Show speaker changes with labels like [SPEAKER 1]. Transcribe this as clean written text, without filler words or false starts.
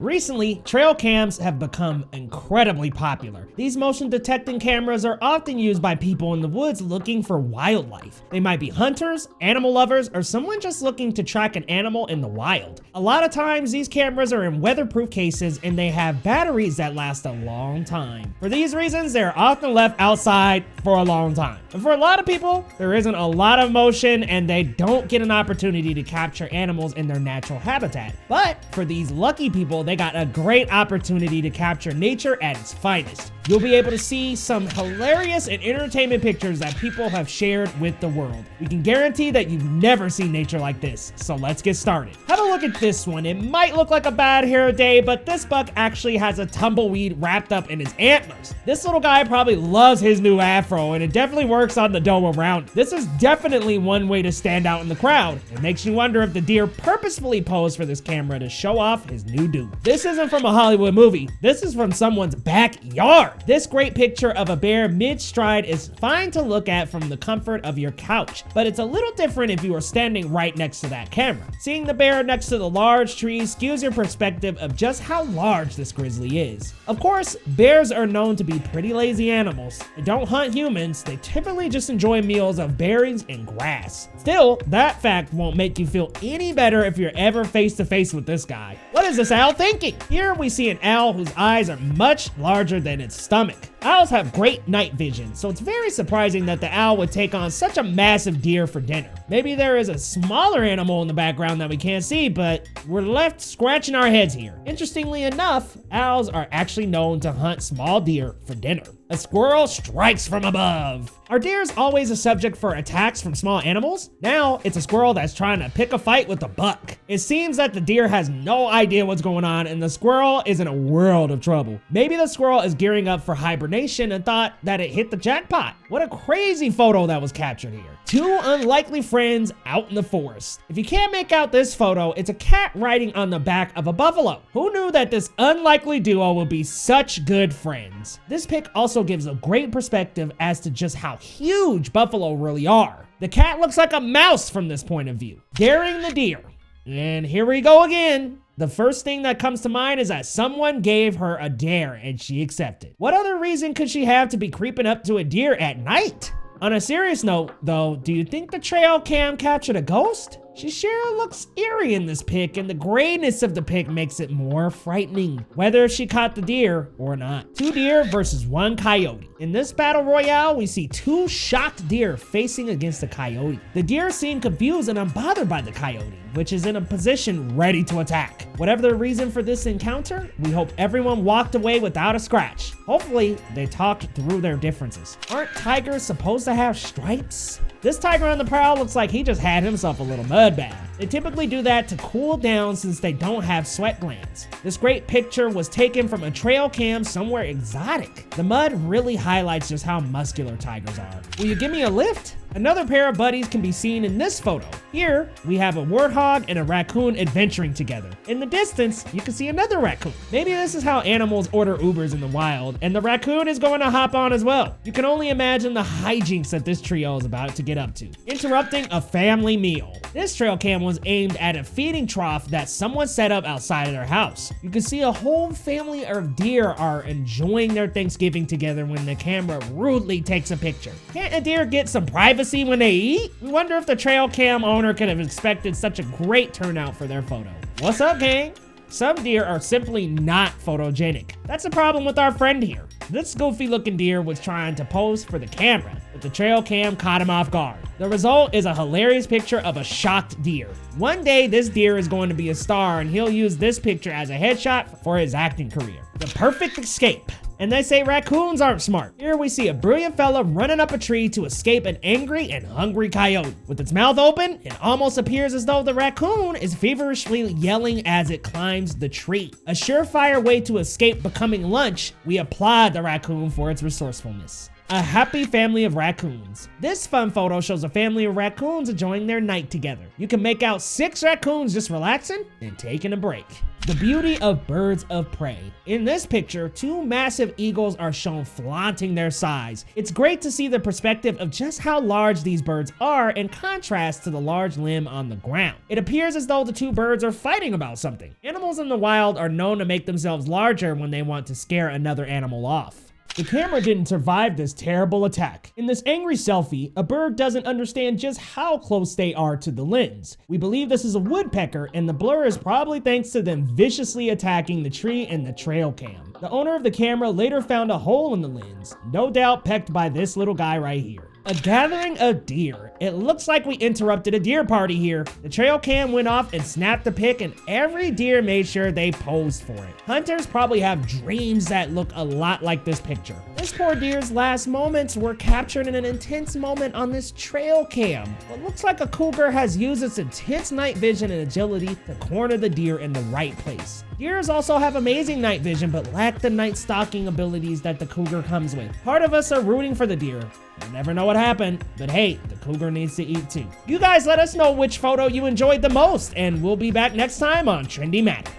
[SPEAKER 1] Recently, trail cams have become incredibly popular. These motion detecting cameras are often used by people in the woods looking for wildlife. They might be hunters, animal lovers, or someone just looking to track an animal in the wild. A lot of times, these cameras are in weatherproof cases and they have batteries that last a long time. For these reasons, they're often left outside for a long time. And for a lot of people, there isn't a lot of motion and they don't get an opportunity to capture animals in their natural habitat. But for these lucky people, they got a great opportunity to capture nature at its finest. You'll be able to see some hilarious and entertainment pictures that people have shared with the world. We can guarantee that you've never seen nature like this, so let's get started. Have a look at this one. It might look like a bad hair day, but this buck actually has a tumbleweed wrapped up in his antlers. This little guy probably loves his new afro, and it definitely works on the dome around it. This is definitely one way to stand out in the crowd. It makes you wonder if the deer purposefully posed for this camera to show off his new do. This isn't from a Hollywood movie. This is from someone's backyard. This great picture of a bear mid-stride is fine to look at from the comfort of your couch, but it's a little different if you are standing right next to that camera. Seeing the bear next to the large trees skews your perspective of just how large this grizzly is. Of course, bears are known to be pretty lazy animals. They don't hunt humans, they typically just enjoy meals of berries and grass. Still, that fact won't make you feel any better if you're ever face to face with this guy. What is this owl thinking? Here we see an owl whose eyes are much larger than its stomach. Owls have great night vision, so it's very surprising that the owl would take on such a massive deer for dinner. Maybe there is a smaller animal in the background that we can't see, but we're left scratching our heads here. Interestingly enough, owls are actually known to hunt small deer for dinner. A squirrel strikes from above. Are deers always a subject for attacks from small animals? Now, it's a squirrel that's trying to pick a fight with a buck. It seems that the deer has no idea what's going on and the squirrel is in a world of trouble. Maybe the squirrel is gearing up for hibernation and thought that it hit the jackpot. What a crazy photo that was captured here. Two unlikely friends out in the forest. If you can't make out this photo, it's a cat riding on the back of a buffalo. Who knew that this unlikely duo would be such good friends? This pic also gives a great perspective as to just how huge buffalo really are. The cat looks like a mouse from this point of view. Daring the deer. And here we go again. The first thing that comes to mind is that someone gave her a dare and she accepted. What other reason could she have to be creeping up to a deer at night? On a serious note, though, do you think the trail cam captured a ghost? She sure looks eerie in this pic, and the grayness of the pic makes it more frightening, whether she caught the deer or not. Two deer versus one coyote. In this battle royale, we see two shocked deer facing against a coyote. The deer seem confused and unbothered by the coyote, which is in a position ready to attack. Whatever the reason for this encounter, we hope everyone walked away without a scratch. Hopefully, they talked through their differences. Aren't tigers supposed to have stripes? This tiger on the prowl looks like he just had himself a little mud bath. They typically do that to cool down since they don't have sweat glands. This great picture was taken from a trail cam somewhere exotic. The mud really highlights just how muscular tigers are. Will you give me a lift? Another pair of buddies can be seen in this photo. Here, we have a warthog and a raccoon adventuring together. In the distance, you can see another raccoon. Maybe this is how animals order Ubers in the wild, and the raccoon is going to hop on as well. You can only imagine the hijinks that this trio is about to get up to. Interrupting a family meal. This trail cam was aimed at a feeding trough that someone set up outside of their house. You can see a whole family of deer are enjoying their Thanksgiving together when the camera rudely takes a picture. Can't a deer get some privacy when they eat? We wonder if the trail cam owner could have expected such a great turnout for their photo. What's up, gang? Some deer are simply not photogenic. That's the problem with our friend here. This goofy looking deer was trying to pose for the camera, but the trail cam caught him off guard. The result is a hilarious picture of a shocked deer. One day this deer is going to be a star and he'll use this picture as a headshot for his acting career. The perfect escape. And they say raccoons aren't smart. Here we see a brilliant fella running up a tree to escape an angry and hungry coyote. With its mouth open, it almost appears as though the raccoon is feverishly yelling as it climbs the tree. A surefire way to escape becoming lunch, we applaud the raccoon for its resourcefulness. A happy family of raccoons. This fun photo shows a family of raccoons enjoying their night together. You can make out 6 raccoons just relaxing and taking a break. The beauty of birds of prey. In this picture, 2 massive eagles are shown flaunting their size. It's great to see the perspective of just how large these birds are in contrast to the large limb on the ground. It appears as though the 2 birds are fighting about something. Animals in the wild are known to make themselves larger when they want to scare another animal off. The camera didn't survive this terrible attack. In this angry selfie, a bird doesn't understand just how close they are to the lens. We believe this is a woodpecker, and the blur is probably thanks to them viciously attacking the tree in the trail cam. The owner of the camera later found a hole in the lens, no doubt pecked by this little guy right here. A gathering of deer. It looks like we interrupted a deer party here. The trail cam went off and snapped the pic, and every deer made sure they posed for it. Hunters probably have dreams that look a lot like this picture. This poor deer's last moments were captured in an intense moment on this trail cam. What looks like a cougar has used its intense night vision and agility to corner the deer in the right place. Deers also have amazing night vision, but lack the night stalking abilities that the cougar comes with. Part of us are rooting for the deer. You never know what happened, but hey, the cougar needs to eat too. You guys let us know which photo you enjoyed the most, and we'll be back next time on Trendy Matter.